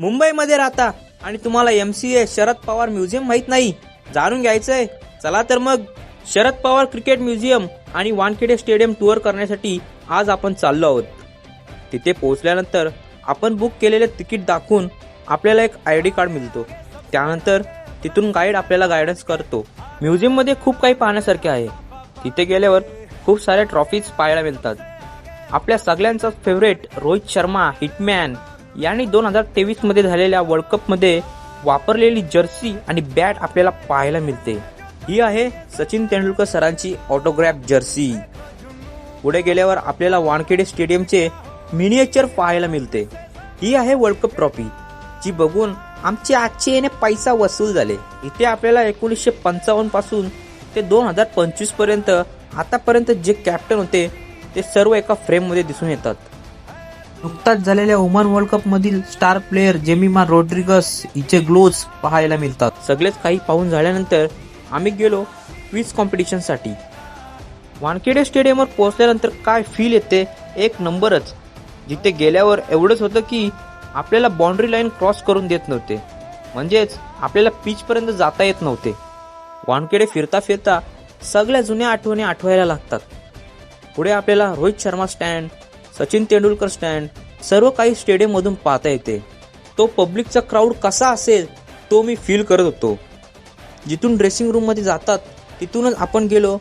मुंबईमध्ये राहता आणि तुम्हाला MCA शरद पवार म्युझियम माहित नाही, जाणून घ्यायचंय? चला तर मग शरद पवार क्रिकेट म्युझियम आणि वानखेडे स्टेडियम टूर करण्यासाठी आज आपण चाललो आहोत. तिथे पोहोचल्यानंतर आपण बुक केलेले तिकीट दाखवून आपल्याला एक ID कार्ड मिळतो. त्यानंतर तिथून गाईड आपल्याला गायडन्स करतो. म्युझियममध्ये खूप काही पाहण्यासारखे आहे. तिथे गेल्यावर खूप साऱ्या ट्रॉफीज पाहायला मिळतात. आपल्या सगळ्यांचा फेवरेट रोहित शर्मा हिटमॅन यांनी 2023 मध्ये झालेल्या वर्ल्ड कप मध्ये वापरलेली जर्सी आणि बॅट आपल्याला पाहायला मिळते. ही आहे सचिन तेंडुलकर सरांची ऑटोग्राफ जर्सी. पुढे गेल्यावर आपल्याला वानखेडे स्टेडियमचे मिनिएचर पाहायला मिळते. ही आहे वर्ल्ड कप ट्रॉफी, जी बघून आमचे आजचे येणे पैसा वसूल झाले. इथे आपल्याला 1955 पासून ते 2025 पर्यंत आतापर्यंत जे कॅप्टन होते ते सर्व एका फ्रेम मध्ये दिसून येतात. नुकताच झालेल्या ओमान वर्ल्ड कप मधील स्टार प्लेयर जेमिमा रोड्रिगस हिचे ग्लोव्ज पाहायला मिळतात. सगळेच काही पाहून झाल्यानंतर आम्ही गेलो क्विज कॉम्पिटिशन साठी. वानखेडे स्टेडियमवर पोहोचल्यानंतर काय फील येते एक नंबरच. जिथे गेल्यावर एवढंच होतं की आपल्याला बाउंड्री लाईन क्रॉस करून देत नव्हते, म्हणजेच आपल्याला पिच पर्यंत जाता येत नव्हते. वानखेडे फिरता फिरता सगळ्या जुन्या आठवणी आठवायला लागतात. पुढे आपल्याला रोहित शर्मा स्टँड, सचिन तेंडुलकर स्टँड सर्व काही स्टेडियम मधून पाहता येते. तो पब्लिकचा क्राऊड कसा असेल तो मी फील करत होतो. जिथून ड्रेसिंग रूम मध्ये जातात तिथूनच आपण गेलो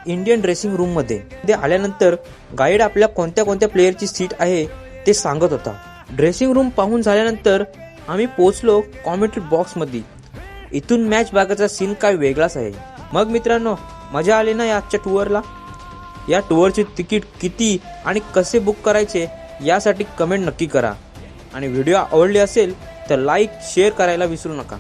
इंडियन ड्रेसिंग रूम मध्ये. ते आल्यानंतर गाईड आपल्या कोणत्या कोणत्या प्लेयरची सीट आहे ते सांगत होता. ड्रेसिंग रूम पाहून झाल्यानंतर आम्ही पोहोचलो कॉमेंट्री बॉक्स मध्ये. इथून मॅच बघायचा सीन काय वेगळाच आहे. मग मित्रांनो, मजा आली ना आजच्या टूरला? या टूरचे तिकीट किती आणि कसे बुक करायचे यासाठी कमेंट नक्की करा. आणि व्हिडिओ आवडली असेल तर लाईक शेअर करायला विसरू नका.